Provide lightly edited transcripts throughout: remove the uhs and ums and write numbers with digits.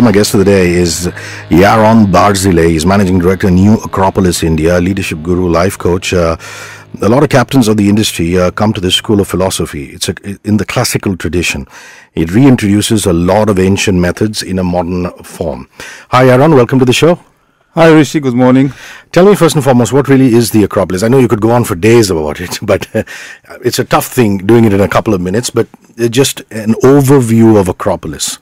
My guest of the day is Yaron Barzilay. He's managing director, New Acropolis India, leadership guru, life coach. A lot of captains of the industry come to this school of philosophy. It's in the classical tradition. It reintroduces a lot of ancient methods in a modern form. Hi, Yaron. Welcome to the show. Hi, Hrishi. Good morning. Tell me first and foremost, what really is the Acropolis? I know you could go on for days about it, but it's a tough thing doing it in a couple of minutes, but just an overview of Acropolis.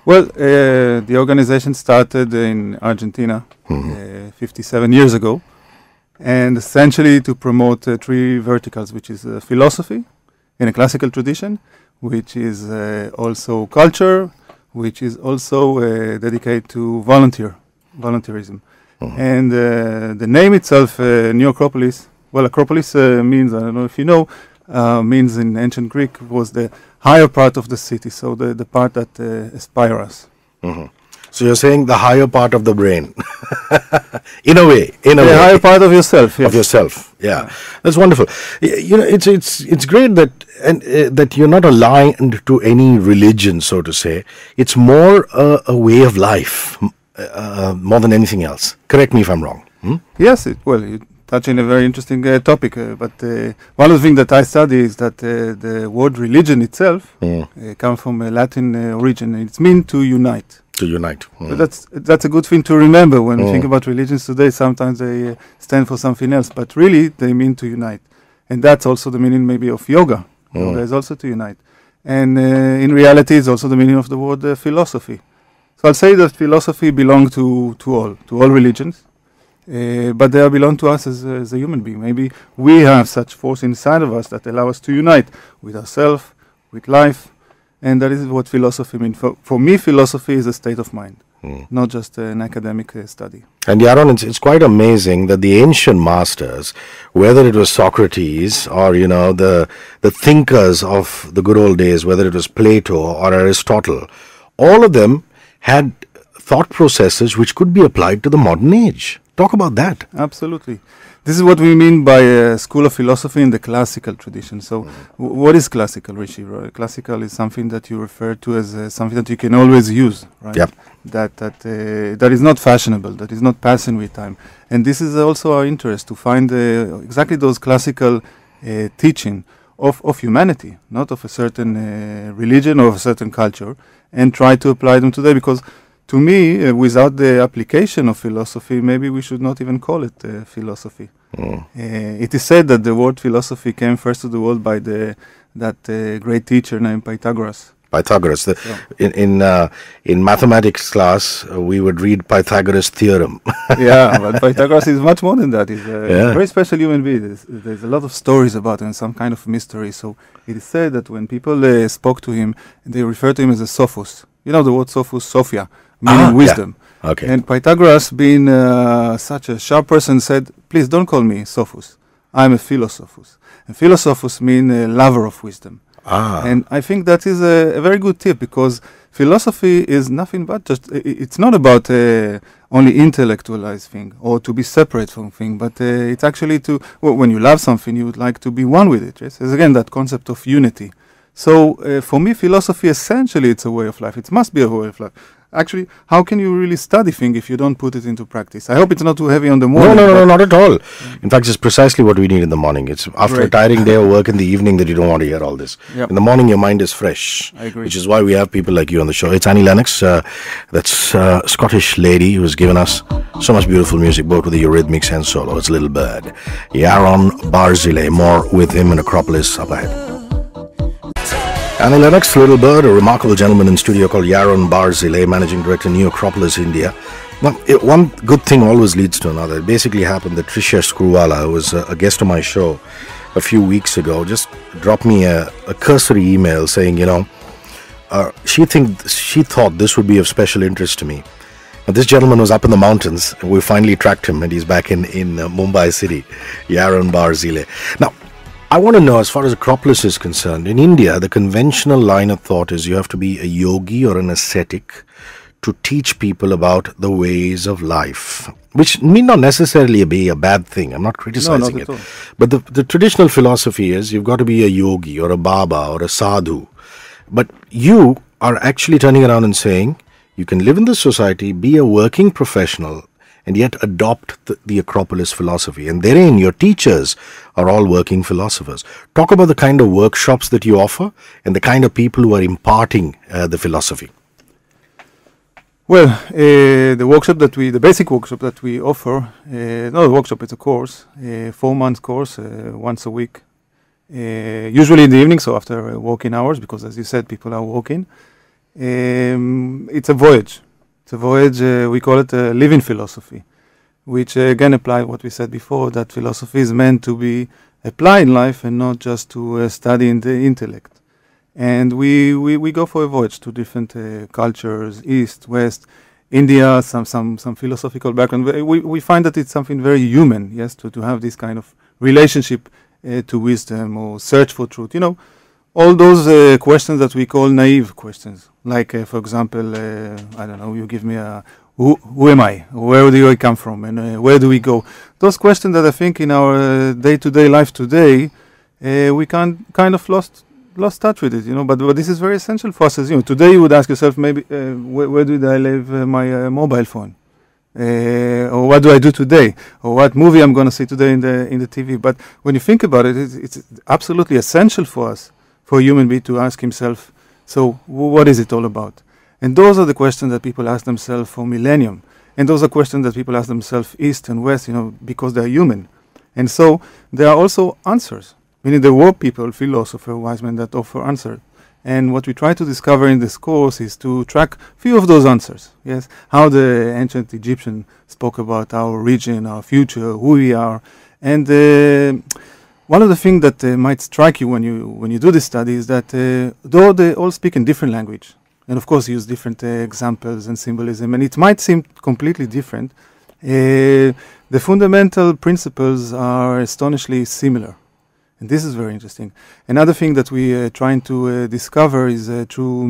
Well, the organization started in Argentina 57 years ago, and essentially to promote three verticals, which is philosophy in a classical tradition, which is also culture, which is also dedicated to volunteerism. And the name itself, New Acropolis, well, Acropolis means, I don't know if you know, means in ancient Greek was the higher part of the city, so the part that aspires. So you're saying the higher part of the brain, in a way, The higher part of yourself, yes. Of yourself, yeah. That's wonderful. You know, it's great that that you're not aligned to any religion, so to say. It's more a way of life, more than anything else. Correct me if I'm wrong. Yes, you touch in a very interesting topic, but one of the things that I study is that the word religion itself comes from a Latin origin. It's mean to unite. To unite. But that's a good thing to remember when we think about religions today. Sometimes they stand for something else, but really they mean to unite. And that's also the meaning maybe of yoga. Yoga is also to unite. And in reality, it's also the meaning of the word philosophy. So I'll say that philosophy belongs to all religions. But they belong to us as a human being. Maybe we have such force inside of us that allow us to unite with ourselves, with life, and that is what philosophy means. For me, philosophy is a state of mind, not just an academic study. And Yaron, it's quite amazing that the ancient masters, whether it was Socrates or, you know, the thinkers of the good old days, whether it was Plato or Aristotle, all of them had thought processes which could be applied to the modern age. Talk about that. Absolutely. This is what we mean by a school of philosophy in the classical tradition. So what is classical, Hrishi? Right? Classical is something that you refer to as something that you can always use, right? Yep. That is not fashionable, that is not passing with time. And this is also our interest, to find exactly those classical teaching of humanity, not of a certain religion or a certain culture, and try to apply them today, because to me, without the application of philosophy, maybe we should not even call it philosophy. It is said that the word philosophy came first to the world by that great teacher named Pythagoras. Pythagoras. In mathematics class, we would read Pythagoras' theorem. Yeah, but Pythagoras is much more than that. He's a very special human being. There's a lot of stories about him, some kind of mystery. So it is said that when people spoke to him, they referred to him as a sophos. You know the word sophos, Sophia, meaning wisdom. Yeah. Okay. And Pythagoras, being such a sharp person, said, please don't call me sophos. I'm a philosophos. And philosophos mean a lover of wisdom. And I think that is a very good tip, because philosophy is nothing but just, it's not about only intellectualize thing or to be separate from thing, but it's actually when you love something, you would like to be one with it. Yes? It's again that concept of unity. So for me, philosophy, essentially, it's a way of life. It must be a way of life. Actually, how can you really study things if you don't put it into practice? I hope it's not too heavy on the morning. No, not at all. In fact, it's precisely what we need in the morning. It's after a tiring day of work in the evening that you don't want to hear all this. Yep. In the morning, your mind is fresh. I agree. Which is why we have people like you on the show. It's Annie Lennox, that's a Scottish lady who has given us so much beautiful music, both with the Eurythmics and solo. It's Little Bird. Yaron Barzilay, more with him in Acropolis up ahead. Annie Lennox, Little Bird, a remarkable gentleman in studio called Yaron Barzilay, managing director, New Acropolis India. Now, one good thing always leads to another. It basically happened that Trisha Screwvala, who was a guest on my show a few weeks ago, just dropped me a cursory email saying, you know, she thought this would be of special interest to me. Now, this gentleman was up in the mountains, and we finally tracked him, and he's back in Mumbai city, Yaron Barzilay. Now, I want to know, as far as Acropolis is concerned, in India, the conventional line of thought is you have to be a yogi or an ascetic to teach people about the ways of life, which may not necessarily be a bad thing. I'm not criticizing it. But the traditional philosophy is you've got to be a yogi or a baba or a sadhu. But you are actually turning around and saying you can live in this society, be a working professional, and yet adopt the Acropolis philosophy. And therein, your teachers are all working philosophers. Talk about the kind of workshops that you offer and the kind of people who are imparting the philosophy. Well, the basic workshop that we offer, not a workshop, it's a course, a 4-month course, once a week, usually in the evening, so after working hours, because as you said, people are working. It's a voyage. It's a voyage, we call it a living philosophy, which again apply what we said before, that philosophy is meant to be applied in life and not just to study in the intellect. And we go for a voyage to different cultures, East, West, India, some philosophical background. We find that it's something very human, yes, to have this kind of relationship to wisdom or search for truth. You know, all those questions that we call naive questions. Like, for example, I don't know, you give me who am I? Where do I come from? And where do we go? Those questions that I think in our day-to-day life today, we kind of lost touch with it, you know, but this is very essential for us as humans. Today you would ask yourself, maybe, where did I leave my mobile phone? Or what do I do today? Or what movie I'm going to see today in the TV? But when you think about it, it's absolutely essential for us, for a human being to ask himself, so what is it all about? And those are the questions that people ask themselves for millennium. And those are questions that people ask themselves East and West, you know, because they're human. And so there are also answers. Meaning there were people, philosophers, wise men that offer answers. And what we try to discover in this course is to track a few of those answers. Yes, how the ancient Egyptians spoke about our origin, our future, who we are. And one of the things that might strike you when you do this study is that though they all speak in different language, and of course use different examples and symbolism, and it might seem completely different, the fundamental principles are astonishingly similar. And this is very interesting. Another thing that we are trying to discover is through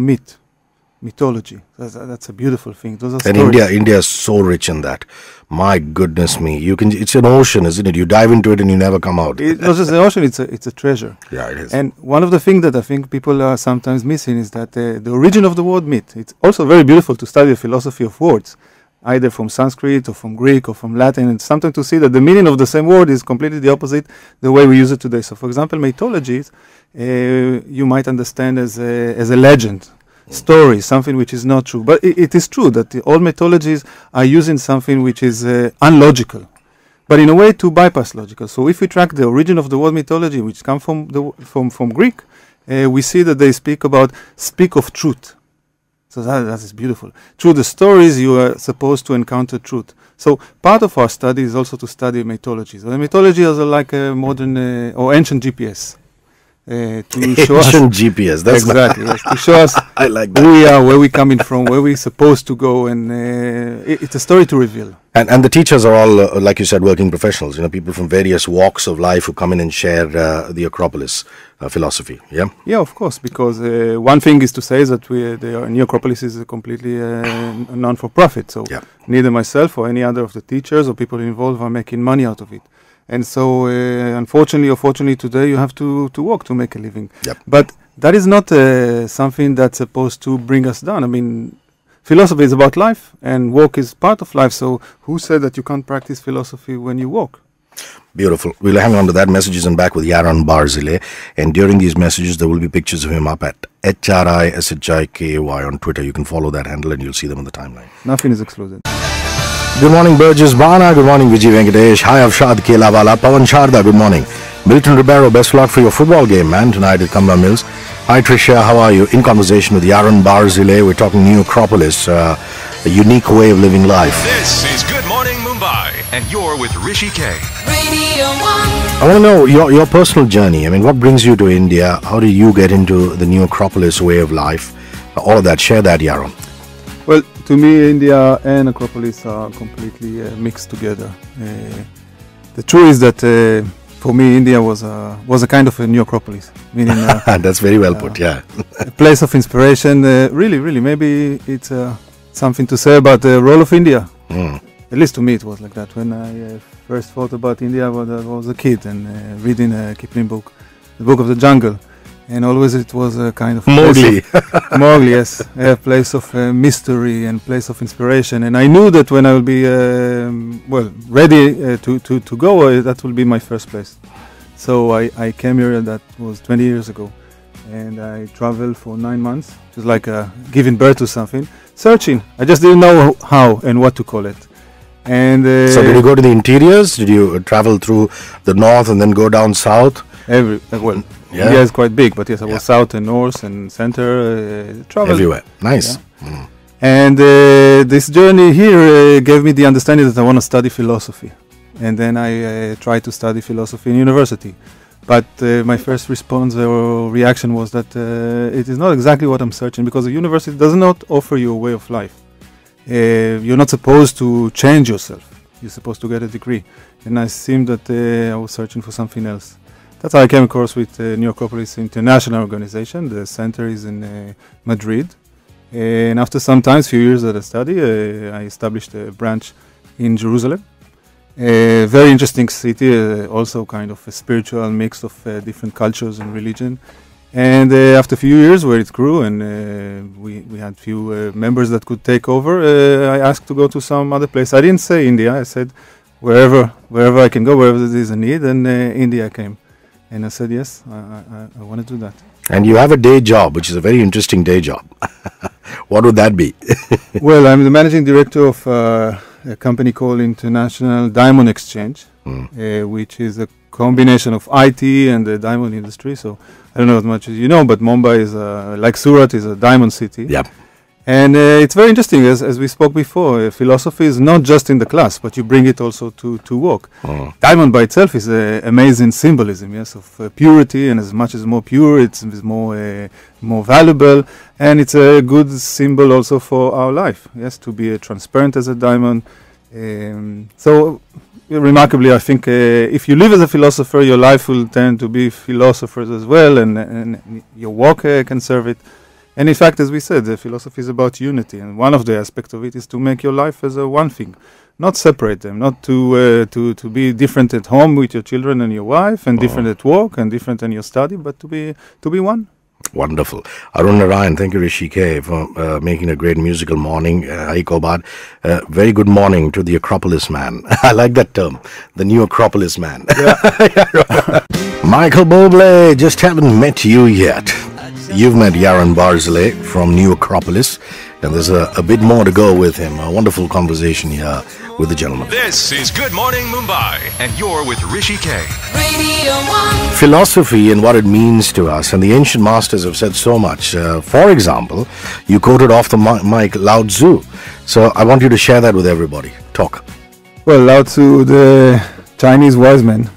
mythology. That's a beautiful thing. Those are and India is so rich in that. My goodness me, it's an ocean, isn't it? You dive into it and you never come out. It's not just an ocean; it's a treasure. Yeah, it is. And one of the things that I think people are sometimes missing is that the origin of the word myth. It's also very beautiful to study the philosophy of words, either from Sanskrit or from Greek or from Latin, and sometimes to see that the meaning of the same word is completely the opposite the way we use it today. So, for example, mythology, you might understand as a legend, story, something which is not true. But it is true that all mythologies are using something which is unlogical, but in a way to bypass logical. So, if we track the origin of the word mythology, which comes from Greek, we see that they speak of truth. So that is beautiful. Through the stories, you are supposed to encounter truth. So part of our study is also to study mythologies. The mythology is like a modern or ancient GPS. To show us ancient GPS. That's exactly yes, to show us I like that. Who we are, where we're coming from, where we're supposed to go, and it's a story to reveal. And the teachers are all, like you said, working professionals. You know, people from various walks of life who come in and share the Acropolis philosophy. Yeah. Yeah, of course. Because one thing is to say that the Acropolis is completely non-for-profit. So neither myself or any other of the teachers or people involved are making money out of it. And so, unfortunately or fortunately, today you have to work to make a living. Yep. But that is not something that's supposed to bring us down. I mean, philosophy is about life, and work is part of life. So, who said that you can't practice philosophy when you work? Beautiful. We'll hang on to that. Messages and back with Yaron Barzilay. And during these messages, there will be pictures of him up at HRISHIKAY on Twitter. You can follow that handle and you'll see them on the timeline. Nothing is excluded. Good morning, Burgess Bana. Good morning, Vijay Venkatesh. Hi, Avshad Kelawala. Pawan Sharda, good morning. Milton Ribeiro, best of luck for your football game, man, tonight at Kamla Mills. Hi, Trisha. How are you? In conversation with Yaron Barzilay. We're talking New Acropolis, a unique way of living life. This is Good Morning Mumbai, and you're with Hrishi.K. Radio ONE. I want to know your personal journey. I mean, what brings you to India? How did you get into the New Acropolis way of life? All of that. Share that, Yaron. Well, to me, India and Acropolis are completely mixed together. The truth is that for me, India was a kind of a new Acropolis, meaning that's very well put. Yeah, a place of inspiration. Really, maybe it's something to say about the role of India. At least to me, it was like that. When I first thought about India, I was a kid and reading a Kipling book, The Book of the Jungle. And always it was a kind of Mowgli. Mowgli, yes, a place of mystery and place of inspiration. And I knew that when I will be ready to go, that will be my first place. So I came here. That was 20 years ago, and I traveled for 9 months. It was like giving birth to something, searching. I just didn't know how and what to call it. And so did you go to the interiors? Did you travel through the north and then go down south? India is quite big, but yes, I was south and north and center. Travel everywhere. Nice. Yeah. Mm. And this journey here gave me the understanding that I want to study philosophy. And then I tried to study philosophy in university. But my first response or reaction was that it is not exactly what I'm searching, because the university does not offer you a way of life. You're not supposed to change yourself. You're supposed to get a degree. And I seemed that I was searching for something else. That's how I came across with New Acropolis International Organization. The center is in Madrid. And after some time, few years that I study, I established a branch in Jerusalem. A very interesting city, also kind of a spiritual mix of different cultures and religion. And after a few years where it grew and we had few members that could take over, I asked to go to some other place. I didn't say India. I said wherever I can go, wherever there is a need, and India came. And I said, yes, I want to do that. And you have a day job, which is a very interesting day job. What would that be? Well, I'm the managing director of a company called International Diamond Exchange, which is a combination of IT and the diamond industry. So I don't know as much as you know, but Mumbai is, like Surat, is a diamond city. Yep. And it's very interesting, as we spoke before, philosophy is not just in the class, but you bring it also to work. Diamond by itself is an amazing symbolism, yes, of purity, and as much as more pure, it's more valuable, and it's a good symbol also for our life, yes, to be transparent as a diamond. So, remarkably, I think if you live as a philosopher, your life will tend to be philosophers as well, and your work can serve it. And in fact, as we said, the philosophy is about unity, and one of the aspects of it is to make your life as a one thing, not separate them, not to be different at home with your children and your wife, and different at work, and different in your study, but to be one. Wonderful. Arun Narayan, thank you, Hrishi.K, for making a great musical morning. Aikobad, very good morning to the Acropolis man. I like that term, the new Acropolis man. Yeah. Michael Bublé, just haven't met you yet. You've met Yaron Barzilay from New Acropolis, and there's a bit more to go with him. A wonderful conversation here with the gentleman. This is Good Morning Mumbai, and you're with Hrishi.K. Radio ONE. Philosophy and what it means to us, and the ancient masters have said so much. For example, you quoted off the mic Lao Tsu. So I want you to share that with everybody. Talk. Well, Lao Tsu, the Chinese wise man,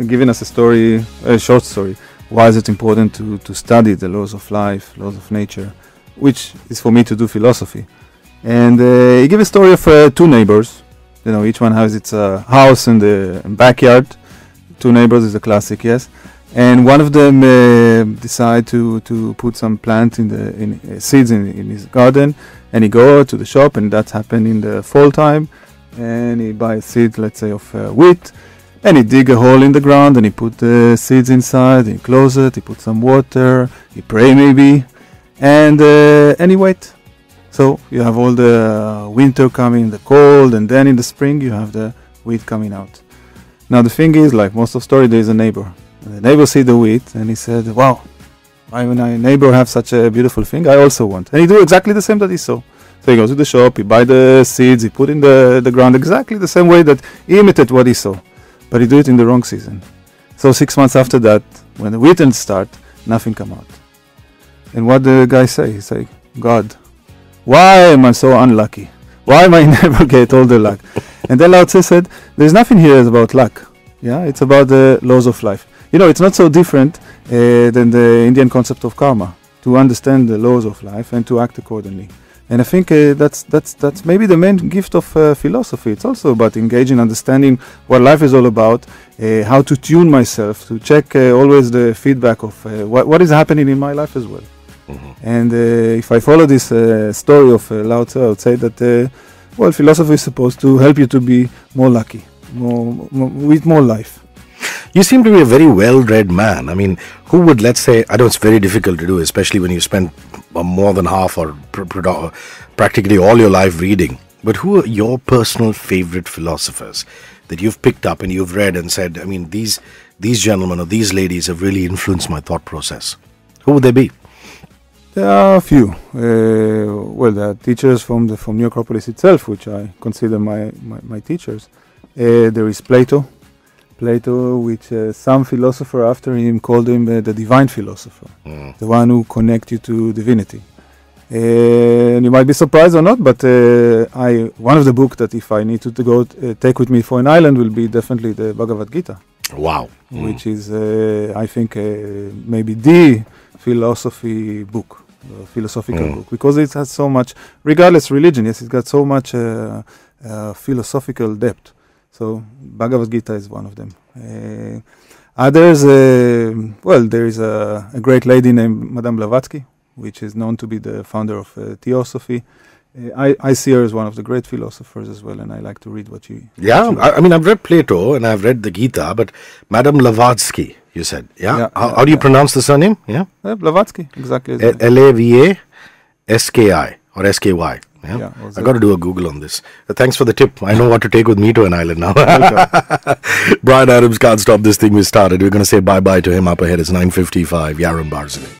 giving us a short story. Why is it important to study the laws of life, laws of nature, which is for me to do philosophy. And he gave a story of two neighbors. You know, each one has its house in the backyard. Two neighbors is a classic, yes. And one of them decide to put some plant in seeds in his garden, and he go to the shop, and that happened in the fall time. And he buy a seed, let's say, of wheat. And he dig a hole in the ground, and he put the seeds inside, he close it, he put some water, he pray maybe, and he wait. So you have all the winter coming, the cold, and then in the spring you have the wheat coming out. Now the thing is, like most of story, there is a neighbor. And the neighbor see the wheat, and he said, wow, when my neighbor have such a beautiful thing, I also want. And he do exactly the same that he saw. So he goes to the shop, he buy the seeds, he put in the ground exactly the same way that he imitated what he saw. But he do it in the wrong season. So 6 months after that, when the wheat start, nothing come out. And what the guy say? He say, God, why am I so unlucky? Why am I never get all the luck? And then Lao Tzu said, there's nothing here about luck. Yeah, it's about the laws of life. You know, it's not so different than the Indian concept of karma, to understand the laws of life and to act accordingly. And I think that's maybe the main gift of philosophy. It's also about engaging, understanding what life is all about, how to tune myself, to check always the feedback of what is happening in my life as well. Mm-hmm. And if I follow this story of Lao Tzu, I would say that, philosophy is supposed to help you to be more lucky, with more life. You seem to be a very well-read man. I mean, who would, let's say, I know it's very difficult to do, especially when you spend more than half or practically all your life reading. But who are your personal favorite philosophers that you've picked up and you've read and said, I mean, these gentlemen or these ladies have really influenced my thought process? Who would they be? There are a few. Well, there are teachers from New Acropolis itself, which I consider my teachers. There is Plato, which some philosopher after him called him the divine philosopher, the one who connects you to divinity. And you might be surprised or not, but one of the books that if I need to go take with me for an island will be definitely the Bhagavad Gita. Wow. Which is, I think, maybe the philosophy book, philosophical book, because it has so much, regardless religion, yes, it's got so much philosophical depth. So Bhagavad Gita is one of them. Others, well, there is a great lady named Madame Blavatsky, which is known to be the founder of Theosophy. I see her as one of the great philosophers as well, and I like to read what she... Yeah, I mean, I've read Plato and I've read the Gita, but Madame Blavatsky, you said, yeah? How do you pronounce the surname? Yeah, Blavatsky, exactly. Lavatsky or SKY. Yeah, I got to do a Google on this. Thanks for the tip. I know what to take with me to an island now. Brian Adams can't stop this thing we started. We're going to say bye-bye to him up ahead. It's 9:55. Yaron Barzilay.